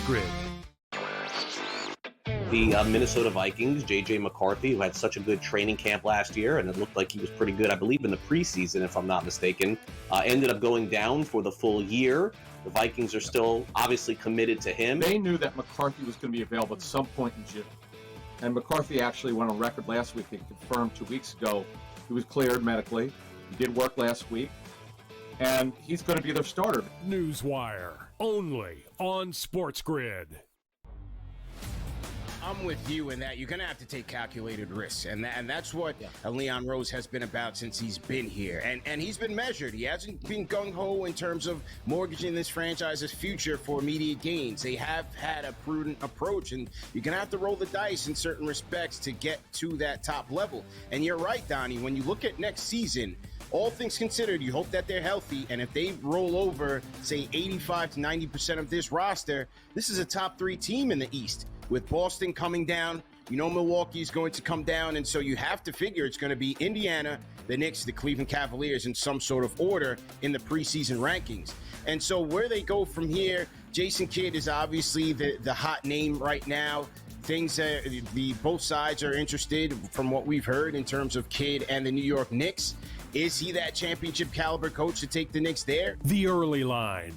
SportsGrid. The Minnesota Vikings, J.J. McCarthy, who had such a good training camp last year, and it looked like he was pretty good, I believe, in the preseason, if I'm not mistaken, ended up going down for the full year. The Vikings are still obviously committed to him. They knew that McCarthy was going to be available at some point in June. And McCarthy actually went on record last week and confirmed 2 weeks ago he was cleared medically. He did work last week. And he's going to be their starter. Newswire, only on SportsGrid. I'm with you in that you're going to have to take calculated risks, and that's what Leon Rose has been about since he's been here, and he's been measured. He hasn't been gung-ho in terms of mortgaging this franchise's future for immediate gains. They have had a prudent approach, and you're going to have to roll the dice in certain respects to get to that top level. And you're right, Donnie, when you look at next season, all things considered, you hope that they're healthy, and if they roll over, say, 85 to 90% of this roster, this is a top 3 team in the East. With Boston coming down, you know Milwaukee's going to come down, and so you have to figure it's going to be Indiana, the Knicks, the Cleveland Cavaliers in some sort of order in the preseason rankings. And so where they go from here, Jason Kidd is obviously the hot name right now. Both sides are interested from what we've heard in terms of Kidd and the New York Knicks. Is he that championship caliber coach to take the Knicks there? The Early Line,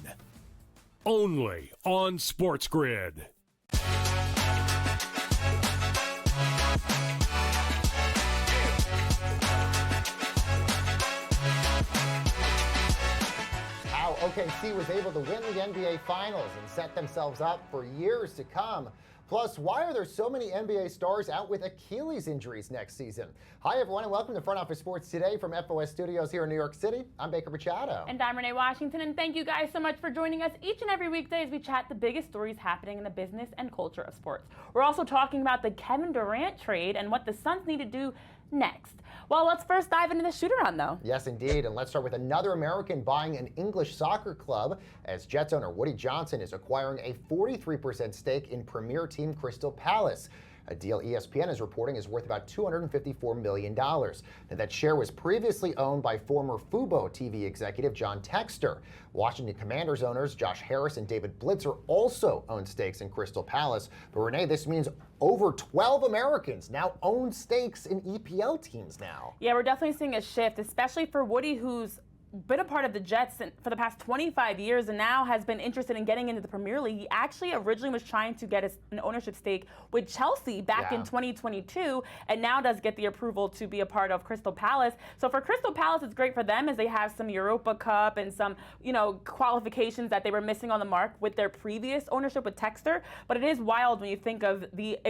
only on SportsGrid. How OKC was able to win the NBA Finals and set themselves up for years to come. Plus, why are there so many NBA stars out with Achilles injuries next season? Hi, everyone, and welcome to Front Office Sports today from FOS Studios here in New York City. I'm Baker Machado. And I'm Renee Washington, and thank you guys so much for joining us each and every weekday as we chat the biggest stories happening in the business and culture of sports. We're also talking about the Kevin Durant trade and what the Suns need to do next. Well, let's first dive into the shoot-around, though. Yes, indeed. And let's start with another American buying an English soccer club, as Jets owner Woody Johnson is acquiring a 43% stake in premier team Crystal Palace. A deal ESPN is reporting is worth about $254 million. Now, that share was previously owned by former Fubo TV executive John Textor. Washington Commanders owners Josh Harris and David Blitzer also own stakes in Crystal Palace. But Renee, this means over 12 Americans now own stakes in EPL teams now. Yeah, we're definitely seeing a shift, especially for Woody, who's been a part of the Jets for the past 25 years and now has been interested in getting into the Premier League. He actually originally was trying to get an ownership stake with Chelsea back in 2022 and now does get the approval to be a part of Crystal Palace. So for Crystal Palace, it's great for them as they have some Europa Cup and some, qualifications that they were missing on the mark with their previous ownership with Textor. But it is wild when you think of the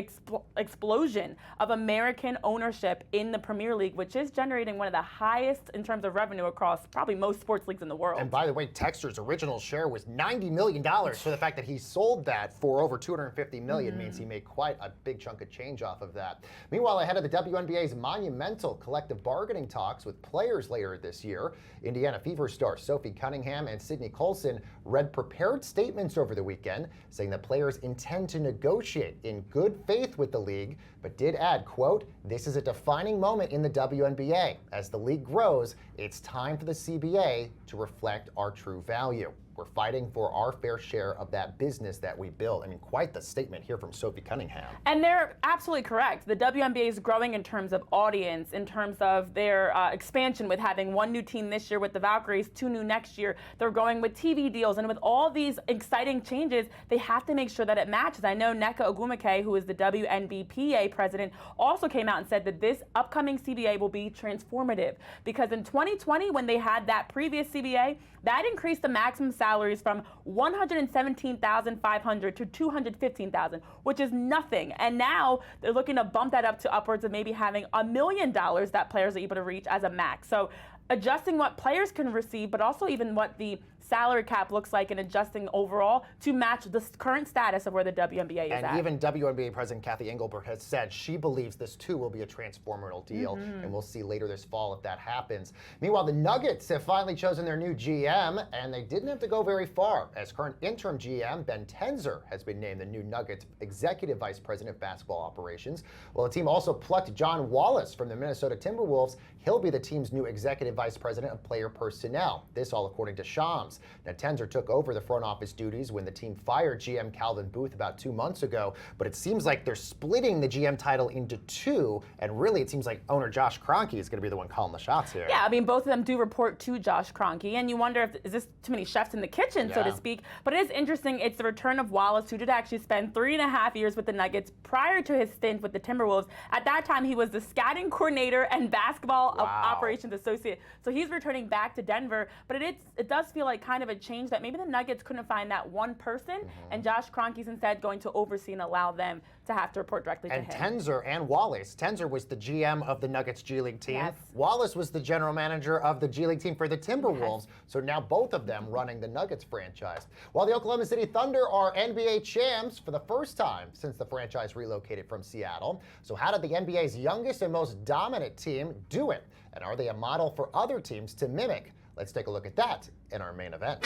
explosion of American ownership in the Premier League, which is generating one of the highest in terms of revenue across probably most sports leagues in the world. And by the way, Textor's original share was $90 million. So the fact that he sold that for over $250 million means he made quite a big chunk of change off of that. Meanwhile, ahead of the WNBA's monumental collective bargaining talks with players later this year, Indiana Fever star Sophie Cunningham and Sydney Colson read prepared statements over the weekend saying that players intend to negotiate in good faith with the league, but did add, quote, "This is a defining moment in the WNBA. As the league grows, it's time for the CBA to reflect our true value. We're fighting for our fair share of that business that we build." I mean, quite the statement here from Sophie Cunningham. And they're absolutely correct. The WNBA is growing in terms of audience, in terms of their expansion with having one new team this year with the Valkyries, 2 new next year. They're going with TV deals, and with all these exciting changes, they have to make sure that it matches. I know Nneka Ogwumike, who is the WNBPA president, also came out and said that this upcoming CBA will be transformative because in 2020, when they had that previous CBA, that increased the maximum salaries from $117,500 to $215,000, which is nothing. And now they're looking to bump that up to upwards of maybe having $1 million that players are able to reach as a max. So adjusting what players can receive, but also even what the salary cap looks like and adjusting overall to match the current status of where the WNBA is at. And even WNBA President Kathy Engelbert has said she believes this too will be a transformational deal, and we'll see later this fall if that happens. Meanwhile, the Nuggets have finally chosen their new GM, and they didn't have to go very far, as current interim GM Ben Tenzer has been named the new Nuggets Executive Vice President of Basketball Operations. Well, the team also plucked John Wallace from the Minnesota Timberwolves. He'll be the team's new Executive Vice President of Player Personnel. This all according to Shams. Browns. Now, Tenzer took over the front office duties when the team fired GM Calvin Booth about 2 months ago, but it seems like they're splitting the GM title into two, and really it seems like owner Josh Kroenke is going to be the one calling the shots here. Yeah, I mean, both of them do report to Josh Kroenke, and you wonder if is this too many chefs in the kitchen, so to speak. But it is interesting. It's the return of Wallace, who did actually spend 3.5 years with the Nuggets prior to his stint with the Timberwolves. At that time, he was the scouting coordinator and basketball operations associate. So he's returning back to Denver, but it does feel like kind of a change that maybe the Nuggets couldn't find that one person, and Josh Kroenke's instead going to oversee and allow them to have to report directly to him. And Tenzer and Wallace. Tenzer was the GM of the Nuggets G League team. Yes. Wallace was the general manager of the G League team for the Timberwolves. So now both of them running the Nuggets franchise. While the Oklahoma City Thunder are NBA champs for the first time since the franchise relocated from Seattle. So how did the NBA's youngest and most dominant team do it? And are they a model for other teams to mimic? Let's take a look at that in our main event.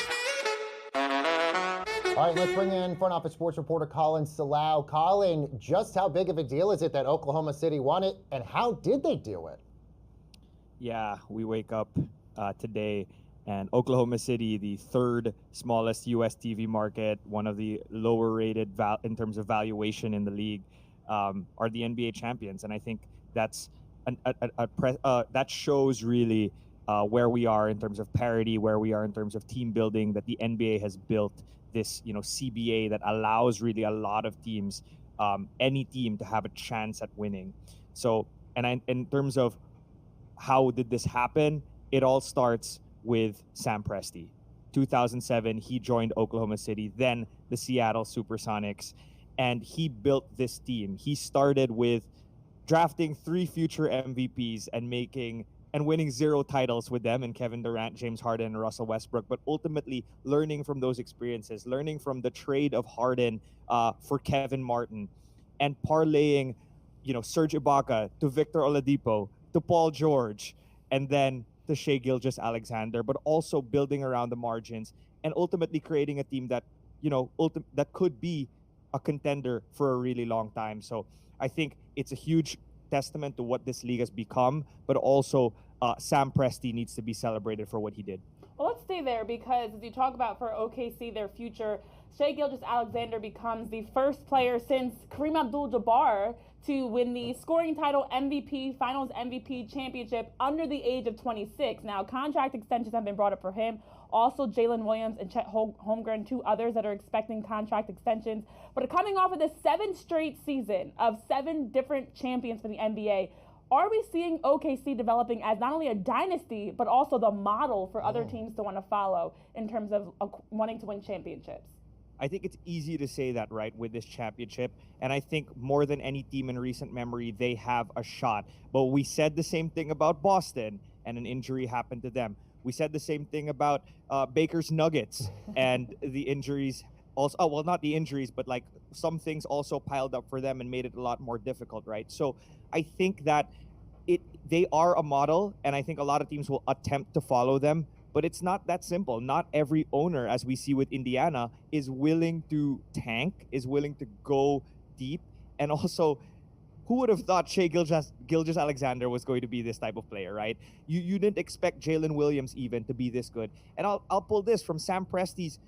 All right, let's bring in front office sports reporter Colin Salau. Colin, just how big of a deal is it that Oklahoma City won it, and how did they do it? Yeah, we wake up today, and Oklahoma City, the third smallest U.S. TV market, one of the lower rated in terms of valuation in the league, are the NBA champions. And I think that's that shows really where we are in terms of parity, where we are in terms of team building, that the NBA has built this, CBA that allows really a lot of teams, any team, to have a chance at winning. So, in terms of how did this happen, it all starts with Sam Presti. 2007, he joined Oklahoma City, then the Seattle Supersonics, and he built this team. He started with drafting 3 future MVPs and winning 0 titles with them, and Kevin Durant, James Harden, and Russell Westbrook, but ultimately learning from those experiences, learning from the trade of Harden for Kevin Martin, and parlaying, Serge Ibaka to Victor Oladipo to Paul George, and then to Shai Gilgeous-Alexander, but also building around the margins and ultimately creating a team that, that could be a contender for a really long time. So I think it's a huge testament to what this league has become, but also Sam Presti needs to be celebrated for what he did. Well, let's stay there, because as you talk about for OKC, their future, Shai Gilgeous-Alexander becomes the first player since Kareem Abdul-Jabbar to win the scoring title MVP, Finals MVP championship under the age of 26. Now, contract extensions have been brought up for him. Also, Jalen Williams and Chet Holmgren, 2 others that are expecting contract extensions. But coming off of this 7th straight season of 7 different champions for the NBA, are we seeing OKC developing as not only a dynasty, but also the model for other teams to want to follow in terms of wanting to win championships? I think it's easy to say that, right, with this championship. And I think more than any team in recent memory, they have a shot. But we said the same thing about Boston, and an injury happened to them. We said the same thing about Baker's Nuggets, and the injuries also, not the injuries, but like some things also piled up for them and made it a lot more difficult, right? So I think that they are a model, and I think a lot of teams will attempt to follow them. But it's not that simple. Not every owner, as we see with Indiana, is willing to tank, is willing to go deep. And also, who would have thought Shai Gilgeous-Alexander was going to be this type of player, right? You didn't expect Jalen Williams even to be this good. And I'll pull this from Sam Presti's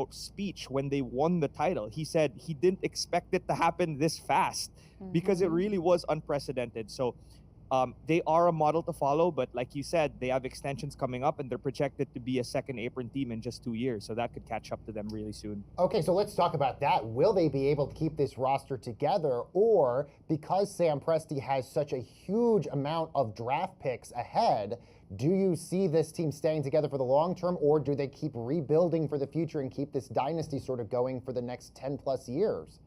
speech when they won the title. He said he didn't expect it to happen this fast because it really was unprecedented. So they are a model to follow, but like you said, they have extensions coming up, and they're projected to be a second apron team in just 2 years. So that could catch up to them really soon. Okay, so let's talk about that. Will they be able to keep this roster together, or because Sam Presti has such a huge amount of draft picks ahead, do you see this team staying together for the long term, or do they keep rebuilding for the future and keep this dynasty sort of going for the next 10 plus years?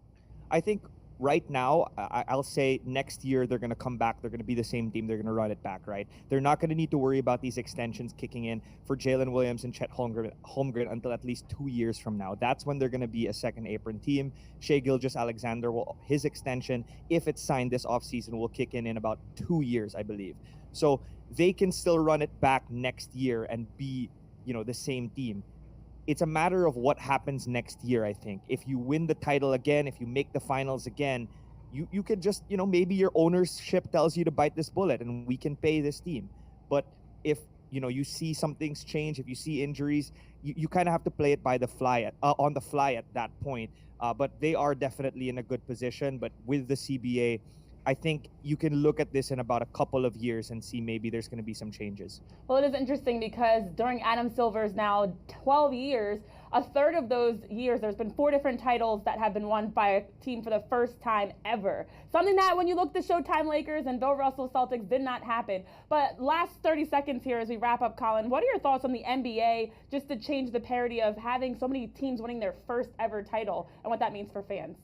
I think right now, I'll say next year they're going to come back. They're going to be the same team. They're going to run it back, right? They're not going to need to worry about these extensions kicking in for Jalen Williams and Chet Holmgren until at least 2 years from now. That's when they're going to be a second apron team. Shai Gilgeous-Alexander, his extension, if it's signed this offseason, will kick in about 2 years, I believe. So they can still run it back next year and be, the same team. It's a matter of what happens next year, I think. If you win the title again, if you make the finals again, you could just, maybe your ownership tells you to bite this bullet and we can pay this team. But if, you see some things change, if you see injuries, you kind of have to play it by the fly on the fly at that point. But they are definitely in a good position. But with the CBA, I think you can look at this in about a couple of years and see maybe there's going to be some changes. Well, it is interesting because during Adam Silver's now 12 years, a third of those years, there's been 4 different titles that have been won by a team for the first time ever. Something that when you look at the Showtime Lakers and Bill Russell Celtics did not happen. But last 30 seconds here as we wrap up, Colin, what are your thoughts on the NBA just to change the parity of having so many teams winning their first ever title and what that means for fans?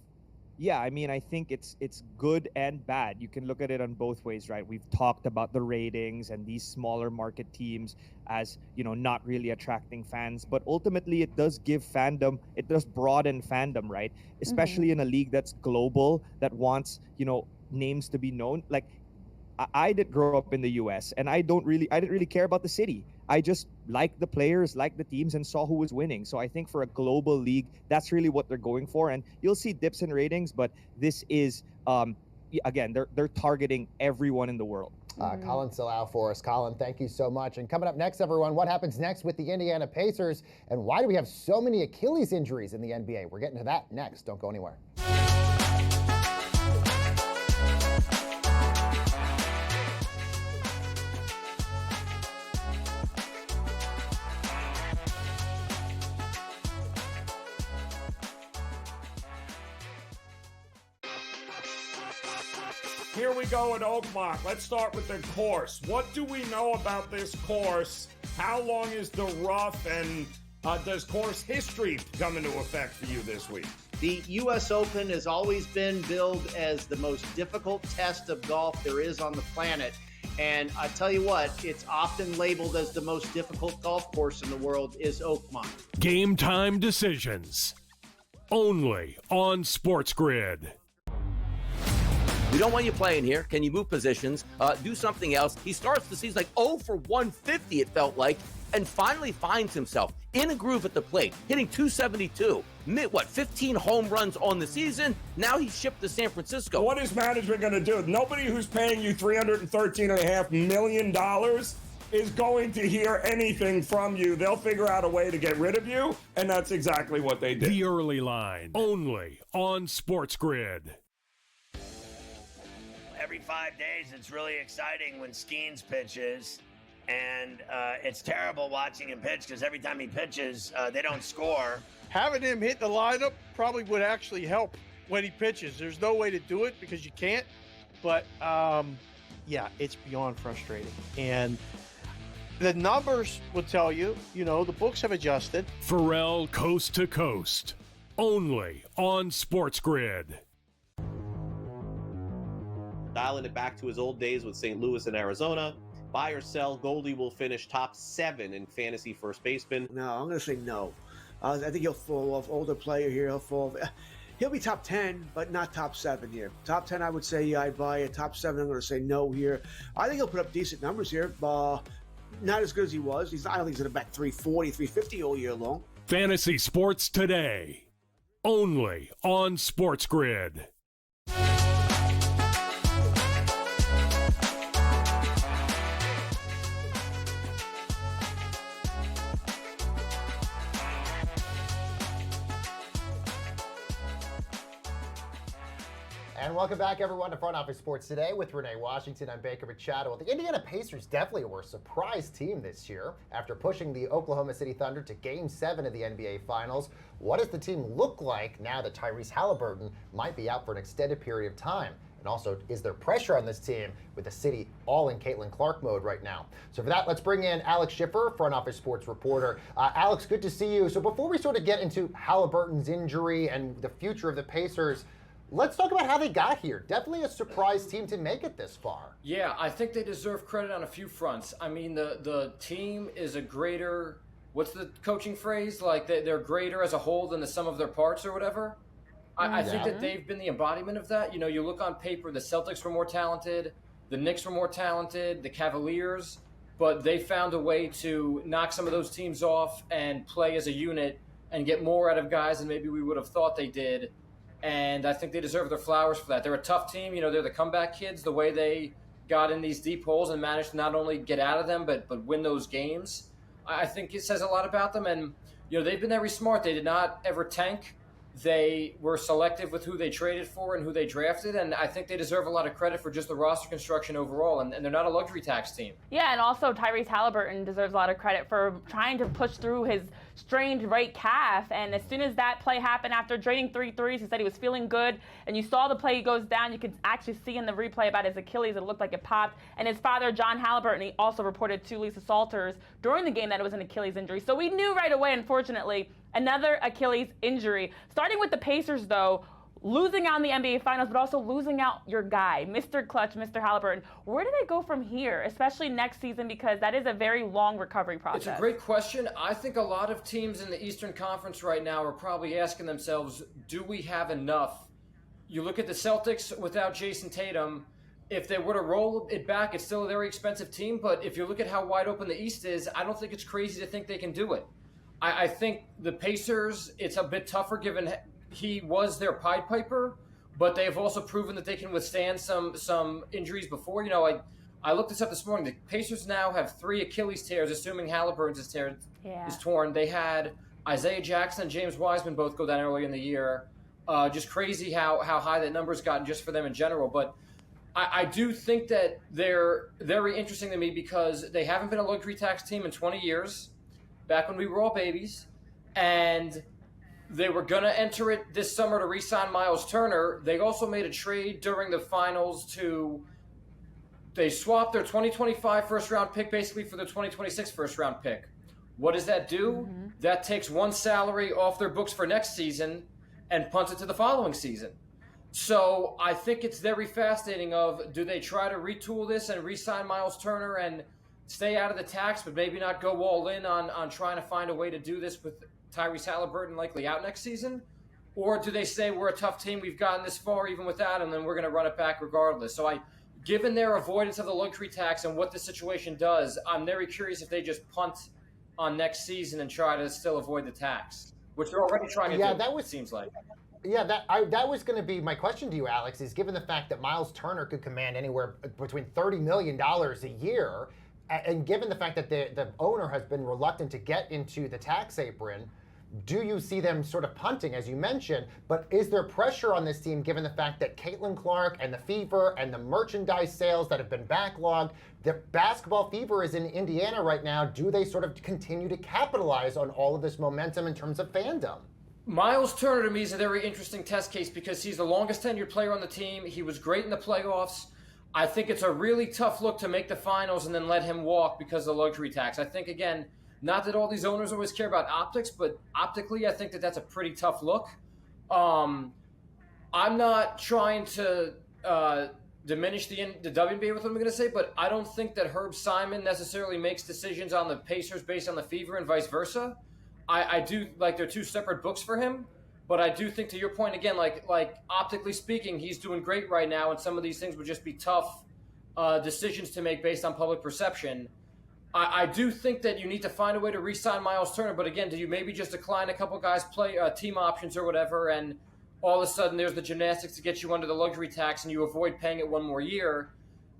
Yeah, I mean, I think it's good and bad. You can look at it on both ways, right? We've talked about the ratings and these smaller market teams as, not really attracting fans. But ultimately, it does give fandom, it does broaden fandom, right? Especially in a league that's global, that wants, names to be known. Like, I did grow up in the U.S. and I didn't really care about the city. I just liked the players, liked the teams, and saw who was winning. So I think for a global league, that's really what they're going for. And you'll see dips in ratings, but this is, again, they're targeting everyone in the world. Colin still out for us. Colin, thank you so much. And coming up next, everyone, what happens next with the Indiana Pacers, and why do we have so many Achilles injuries in the NBA? We're getting to that next. Don't go anywhere. Here we go at Oakmont. Let's start with the course. What do we know about this course? How long is the rough, and does course history come into effect for you this week? The U.S. Open has always been billed as the most difficult test of golf there is on the planet. And I tell you what, it's often labeled as the most difficult golf course in the world is Oakmont. Game time decisions. Only on SportsGrid. We don't want you playing here. Can you move positions? Do something else. He starts the season like 0 for 150, it felt like, and finally finds himself in a groove at the plate, hitting 272. 15 home runs on the season? Now he's shipped to San Francisco. What is management going to do? Nobody who's paying you $313.5 million is going to hear anything from you. They'll figure out a way to get rid of you, and that's exactly what they did. The Early Line, only on SportsGrid. Every 5 days, it's really exciting when Skeens pitches, and it's terrible watching him pitch because every time he pitches, they don't score. Having him hit the lineup probably would actually help when he pitches. There's no way to do it because you can't, but yeah, it's beyond frustrating. And the numbers will tell you, the books have adjusted. Pharrell Coast to Coast, only on SportsGrid. Dialing it back to his old days with St. Louis and Arizona. Buy or sell, Goldie will finish top 7 in fantasy first baseman. No, I'm going to say no. I think he'll fall off. Older player here, he'll be top 10, but not top 7 here. Top 10, I would say, yeah, I'd buy it. Top 7, I'm going to say no here. I think he'll put up decent numbers here. Not as good as he was. I don't think he's going to bat 340, 350 all year long. Fantasy Sports Today, only on SportsGrid. And welcome back, everyone, to Front Office Sports Today with Renee Washington. I'm Baker Machado. The Indiana Pacers definitely were a surprise team this year after pushing the Oklahoma City Thunder to Game 7 of the NBA Finals. What does the team look like now that Tyrese Halliburton might be out for an extended period of time? And also, is there pressure on this team with the city all in Caitlin Clark mode right now? So for that, let's bring in Alex Schiffer, Front Office Sports reporter. Alex, good to see you. So before we sort of get into Halliburton's injury and the future of the Pacers, let's talk about how they got here. Definitely a surprise team to make it this far. Yeah, I think they deserve credit on a few fronts. I mean, the team is a greater, what's the coaching phrase? Like they're greater as a whole than the sum of their parts or whatever. I think that they've been the embodiment of that. You look on paper, the Celtics were more talented, the Knicks were more talented, the Cavaliers, but they found a way to knock some of those teams off and play as a unit and get more out of guys than maybe we would have thought they did. And I think they deserve their flowers for that. They're a tough team. They're the comeback kids. The way they got in these deep holes and managed to not only get out of them, but win those games. I think it says a lot about them. And, they've been very smart. They did not ever tank. They were selective with who they traded for and who they drafted, and I think they deserve a lot of credit for just the roster construction overall, and they're not a luxury tax team. Yeah, and also Tyrese Halliburton deserves a lot of credit for trying to push through his strained right calf, and as soon as that play happened after draining 3 threes, he said he was feeling good, and you saw the play he goes down. You could actually see in the replay about his Achilles, it looked like it popped, and his father, John Halliburton, he also reported to Lisa Salters during the game that it was an Achilles injury. So we knew right away, unfortunately, another Achilles injury. Starting with the Pacers, though, losing out in the NBA Finals, but also losing out your guy, Mr. Clutch, Mr. Halliburton. Where do they go from here, especially next season, because that is a very long recovery process? It's a great question. I think a lot of teams in the Eastern Conference right now are probably asking themselves, do we have enough? You look at the Celtics without Jason Tatum. If they were to roll it back, it's still a very expensive team, but if you look at how wide open the East is, I don't think it's crazy to think they can do it. I think the Pacers, it's a bit tougher given he was their Pied Piper, but they've also proven that they can withstand some injuries before. I looked this up this morning. The Pacers now have 3 Achilles tears, assuming Halliburton's is torn. They had Isaiah Jackson and James Wiseman both go down early in the year. Just crazy how high that number's gotten just for them in general. But I do think that they're very interesting to me because they haven't been a luxury tax team in 20 years. Back when we were all babies, and they were going to enter it this summer to re-sign Miles Turner. They also made a trade during the finals they swapped their 2025 first-round pick basically for the 2026 first-round pick. What does that do? Mm-hmm. That takes one salary off their books for next season and punts it to the following season. So I think it's very fascinating do they try to retool this and re-sign Miles Turner and stay out of the tax, but maybe not go all in on trying to find a way to do this with Tyrese Halliburton likely out next season? Or do they say we're a tough team, we've gotten this far even without him, and then we're going to run it back regardless? So given their avoidance of the luxury tax and what the situation does, I'm very curious if they just punt on next season and try to still avoid the tax, which they're already trying to do, it seems like. Yeah, that was going to be my question to you, Alex, is given the fact that Miles Turner could command anywhere between $30 million a year, and given the fact that the owner has been reluctant to get into the tax apron, do you see them sort of punting, as you mentioned? But is there pressure on this team given the fact that Caitlin Clark and the Fever and the merchandise sales that have been backlogged, the basketball fever is in Indiana right now? Do they sort of continue to capitalize on all of this momentum in terms of fandom? Miles Turner to me is a very interesting test case because he's the longest tenured player on the team. He was great in the playoffs. I think it's a really tough look to make the finals and then let him walk because of the luxury tax. I think, again, not that all these owners always care about optics, but optically, I think that's a pretty tough look. I'm not trying to diminish the WNBA with what I'm going to say, but I don't think that Herb Simon necessarily makes decisions on the Pacers based on the Fever and vice versa. I do, they're two separate books for him. But I do think, to your point, again, like optically speaking, he's doing great right now, and some of these things would just be tough decisions to make based on public perception. I do think that you need to find a way to re-sign Miles Turner, but again, do you maybe just decline a couple guys' team options or whatever, and all of a sudden there's the gymnastics to get you under the luxury tax and you avoid paying it one more year?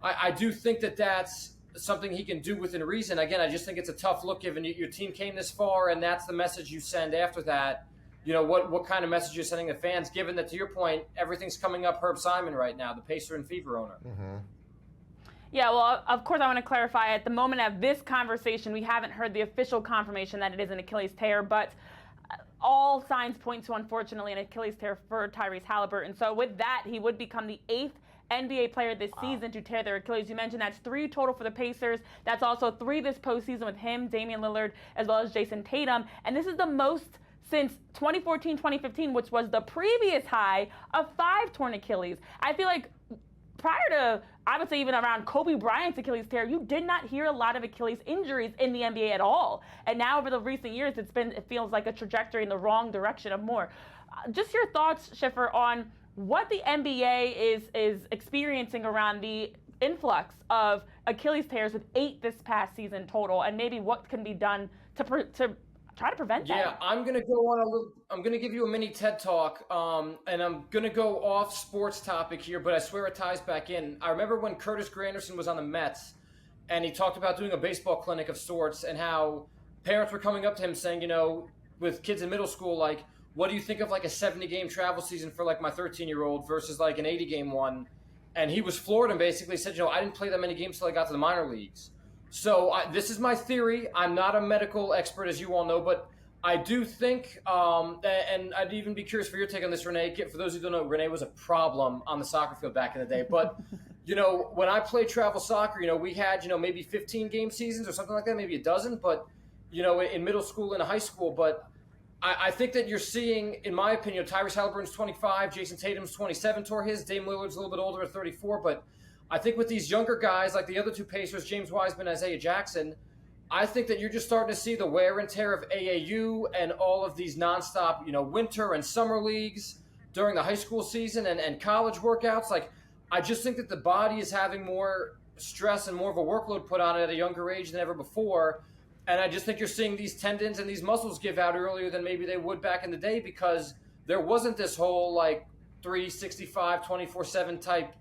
I do think that that's something he can do within reason. Again, I just think it's a tough look given your team came this far, and that's the message you send after that. What kind of message you're sending to fans, given that, to your point, everything's coming up Herb Simon right now, the Pacer and Fever owner. Mm-hmm. Yeah, well, of course, I want to clarify, at the moment of this conversation, we haven't heard the official confirmation that it is an Achilles tear, but all signs point to, unfortunately, an Achilles tear for Tyrese Halliburton. So with that, he would become the 8th NBA player this season to tear their Achilles. You mentioned that's 3 total for the Pacers. That's also 3 this postseason with him, Damian Lillard, as well as Jason Tatum. And this is the most since 2014-2015, which was the previous high of 5 torn Achilles. I feel like prior to, I would say even around Kobe Bryant's Achilles tear, you did not hear a lot of Achilles injuries in the NBA at all. And now over the recent years, it feels like a trajectory in the wrong direction of more. Just your thoughts, Schiffer, on what the NBA is experiencing around the influx of Achilles tears with 8 this past season total, and maybe what can be done to try to prevent that. Yeah, I'm gonna give you a mini TED talk, and I'm gonna go off sports topic here, but I swear it ties back in. I remember when Curtis Granderson was on the Mets, and he talked about doing a baseball clinic of sorts, and how parents were coming up to him saying, with kids in middle school, like, what do you think of like a 70-game travel season for like my 13-year-old versus like an 80-game one? And he was floored and basically said, I didn't play that many games till I got to the minor leagues. So this is my theory. I'm not a medical expert, as you all know, but I do think, and I'd even be curious for your take on this, Renee. For those who don't know, Renee was a problem on the soccer field back in the day. But, when I played travel soccer, we had, maybe 15 game seasons or something like that, maybe a dozen, but, in middle school and high school. But I think that you're seeing, in my opinion, Tyrese Halliburton's 25, Jason Tatum's 27 tore his, Dame Lillard's a little bit older at 34. But I think with these younger guys, like the other two Pacers, James Wiseman, Isaiah Jackson, I think that you're just starting to see the wear and tear of AAU and all of these nonstop, winter and summer leagues during the high school season and college workouts. Like, I just think that the body is having more stress and more of a workload put on it at a younger age than ever before. And I just think you're seeing these tendons and these muscles give out earlier than maybe they would back in the day, because there wasn't this whole like 365, 24/7 type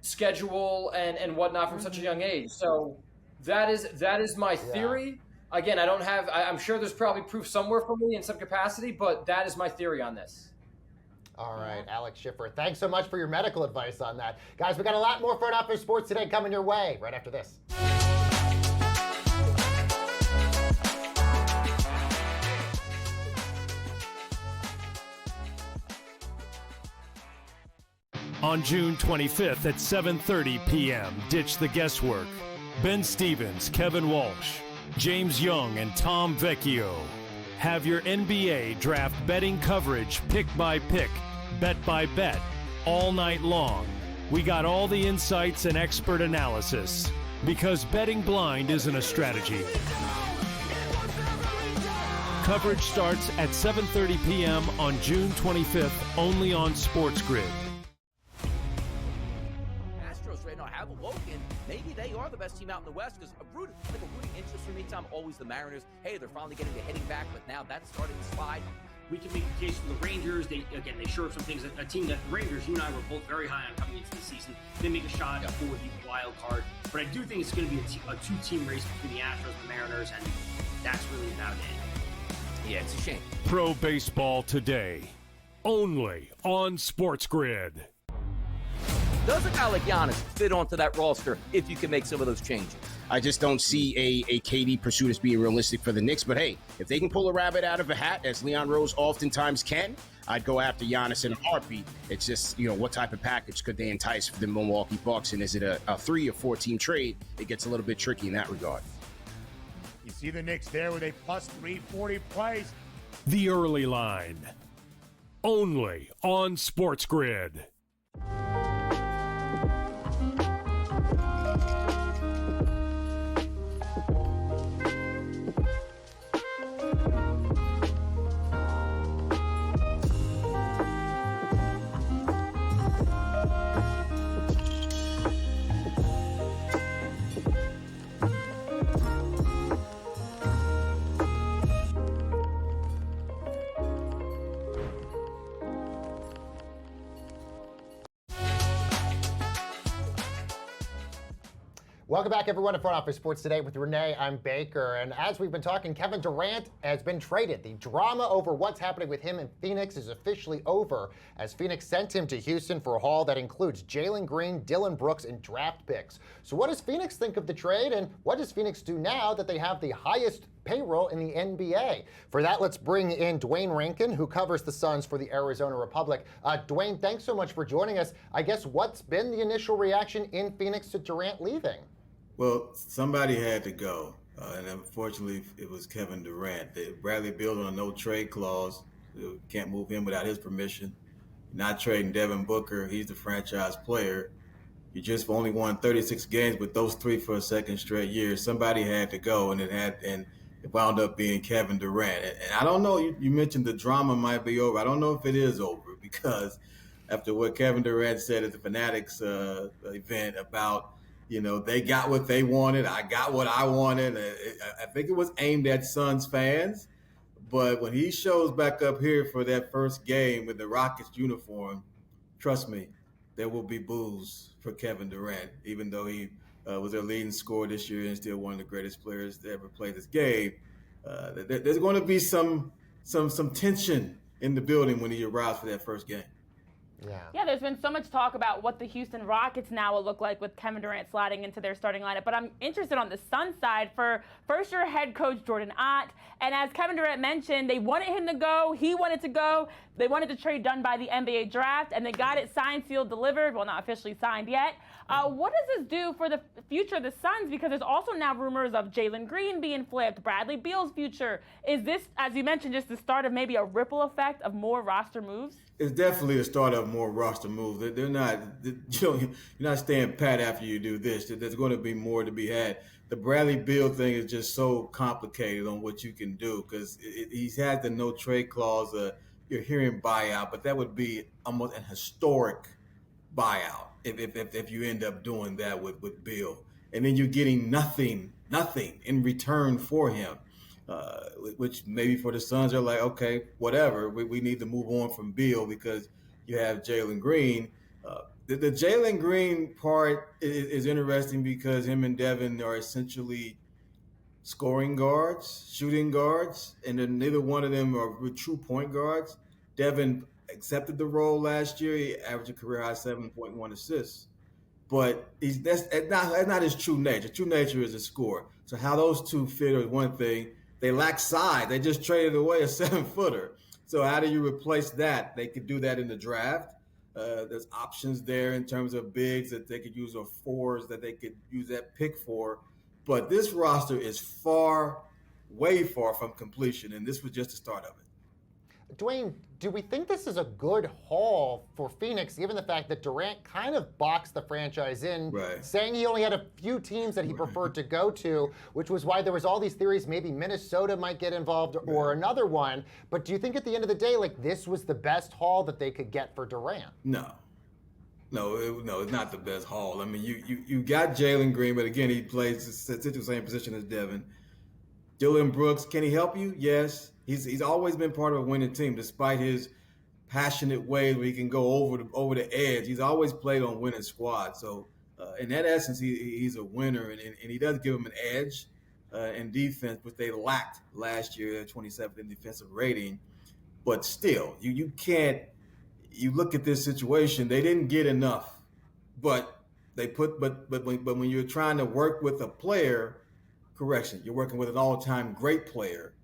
schedule and whatnot from such a young age. So that is my theory. Again, I'm sure there's probably proof somewhere for me in some capacity, but that is my theory on this. All right, Alex Schiffer, thanks so much for your medical advice on that. Guys, we got a lot more Front Office Sports Today coming your way right after this. On June 25th at 7:30 p.m., ditch the guesswork. Ben Stevens, Kevin Walsh, James Young, and Tom Vecchio have your NBA draft betting coverage pick by pick, bet by bet, all night long. We got all the insights and expert analysis, because betting blind isn't a strategy. Coverage starts at 7:30 p.m. on June 25th, only on SportsGrid. Have awoken. Maybe they are the best team out in the West, because a rooting interest for me, Tom, always the Mariners. Hey, they're finally getting the hitting back, but now that's starting to slide. We can make the case for the Rangers. They shore up some things. A team that the Rangers, you and I were both very high on coming into the season. They make a shot for the wild card, but I do think it's going to be a two-team race between the Astros and the Mariners, and that's really about it. Yeah, it's a shame. Pro Baseball Today, only on SportsGrid. Does a guy like Giannis fit onto that roster if you can make some of those changes? I just don't see a KD pursuit as being realistic for the Knicks. But hey, if they can pull a rabbit out of a hat, as Leon Rose oftentimes can, I'd go after Giannis in a heartbeat. It's just, what type of package could they entice for the Milwaukee Bucks? And is it a 3 or 4 team trade? It gets a little bit tricky in that regard. You see the Knicks there with a plus 340 price. The Early Line, only on SportsGrid. Welcome back, everyone, to Front Office Sports Today with Renee. I'm Baker. And as we've been talking, Kevin Durant has been traded. The drama over what's happening with him in Phoenix is officially over, as Phoenix sent him to Houston for a haul that includes Jalen Green, Dillon Brooks, and draft picks. So what does Phoenix think of the trade, and what does Phoenix do now that they have the highest payroll in the NBA? For that, let's bring in Dwayne Rankin, who covers the Suns for the Arizona Republic. Dwayne, thanks so much for joining us. I guess what's been the initial reaction in Phoenix to Durant leaving? Well, somebody had to go, and unfortunately, it was Kevin Durant. Bradley Beal on a no-trade clause. You can't move him without his permission. Not trading Devin Booker. He's the franchise player. You just only won 36 games, but those 3 for a second straight year. Somebody had to go, and it wound up being Kevin Durant. And I don't know. You mentioned the drama might be over. I don't know if it is over, because after what Kevin Durant said at the Fanatics event about, they got what they wanted. I got what I wanted. I think it was aimed at Suns fans. But when he shows back up here for that first game with the Rockets uniform, trust me, there will be boos for Kevin Durant, even though he was their leading scorer this year and still one of the greatest players to ever play this game. There's going to be some tension in the building when he arrives for that first game. Yeah, there's been so much talk about what the Houston Rockets now will look like with Kevin Durant sliding into their starting lineup. But I'm interested on the Suns side for first-year head coach Jordan Ott. And as Kevin Durant mentioned, they wanted him to go. He wanted to go. They wanted the trade done by the NBA draft, and they got it signed, sealed, delivered. Well, not officially signed yet. What does this do for the future of the Suns? Because there's also now rumors of Jalen Green being flipped, Bradley Beal's future. Is this, as you mentioned, just the start of maybe a ripple effect of more roster moves? It's definitely the start of more roster moves. They're not, you're not staying pat after you do this. There's going to be more to be had. The Bradley Beal thing is just so complicated on what you can do because he's had the no trade clause. You're hearing buyout, but that would be almost an historic buyout if you end up doing that with Beal. And then you're getting nothing in return for him. Which maybe for the Suns are like, okay, whatever. We need to move on from Beal because you have Jalen Green. The Jalen Green part is interesting because him and Devin are essentially scoring guards, shooting guards, and then neither one of them are true point guards. Devin accepted the role last year. He averaged a career high 7.1 assists. But that's not his true nature. True nature is a scorer. So how those two fit is one thing. They lack size. They just traded away a 7-footer. So how do you replace that? They could do that in the draft. There's options there in terms of bigs that they could use or fours that they could use that pick for. But this roster is way far from completion, and this was just the start of it. Dwayne, do we think this is a good haul for Phoenix, given the fact that Durant kind of boxed the franchise in, saying he only had a few teams that he preferred to go to, which was why there was all these theories maybe Minnesota might get involved or another one. But do you think at the end of the day, like, this was the best haul that they could get for Durant? No, it's not the best haul. I mean, you got Jalen Green, but again, he plays the same position as Devin. Dillon Brooks, can he help you? Yes. He's always been part of a winning team, despite his passionate ways where he can go over the edge. He's always played on winning squads. So in that essence, he's a winner, and he does give them an edge in defense, which they lacked last year, 27th in defensive rating. But still, you can't. You look at this situation; they didn't get enough, but when you're trying to work with a player, you're working with an all-time great player.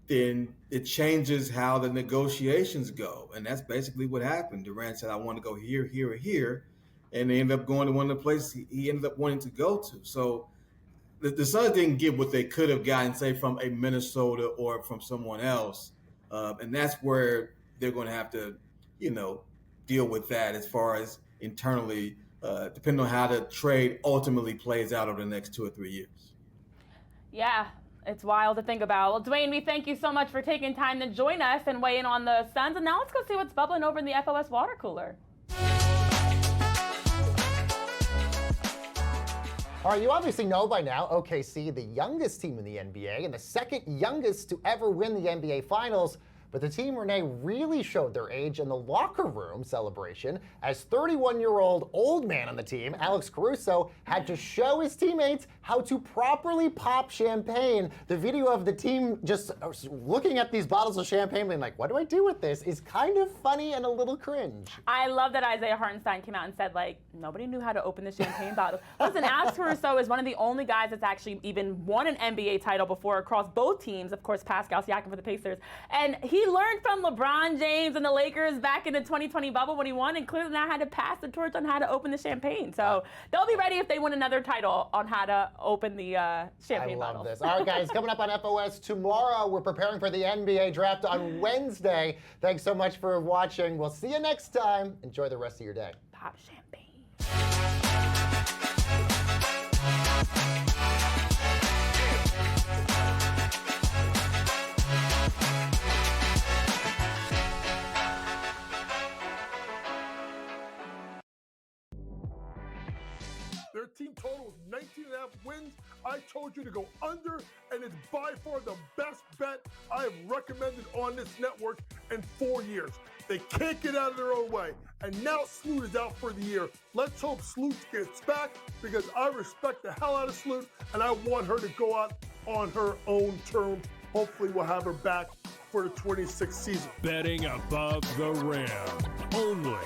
Then it changes how the negotiations go. And that's basically what happened. Durant said, I want to go here, here, or here. And they ended up going to one of the places he ended up wanting to go to. So the Suns didn't get what they could have gotten, say, from a Minnesota or from someone else. And that's where they're going to have to, deal with that as far as internally, depending on how the trade ultimately plays out over the next 2 or 3 years. Yeah. It's wild to think about. Well, Dwayne, we thank you so much for taking time to join us and weigh in on the Suns. And now let's go see what's bubbling over in the FOS water cooler. All right, you obviously know by now, OKC, the youngest team in the NBA and the second youngest to ever win the NBA Finals. But the team, Renee, really showed their age in the locker room celebration as 31-year-old old man on the team, Alex Caruso, had to show his teammates how to properly pop champagne. The video of the team just looking at these bottles of champagne being like, what do I do with this, is kind of funny and a little cringe. I love that Isaiah Hartenstein came out and said, like, nobody knew how to open the champagne bottle. Listen, Alex Caruso is one of the only guys that's actually even won an NBA title before across both teams. Of course, Pascal Siakam for the Pacers. And he learned from LeBron James and the Lakers back in the 2020 bubble when he won, and clearly now had to pass the torch on how to open the champagne. So they'll be ready if they win another title on how to open the champagne bottle. I love this. All right, guys, coming up on FOS tomorrow, we're preparing for the NBA draft on Wednesday. Thanks so much for watching. We'll see you next time. Enjoy the rest of your day. Pop champagne. Their team total is 19.5 wins. I told you to go under, and it's by far the best bet I have recommended on this network in 4 years. They can't get out of their own way. And now Sloot is out for the year. Let's hope Sloot gets back, because I respect the hell out of Sloot, and I want her to go out on her own terms. Hopefully we'll have her back for the 26th season. Betting above the rim. Only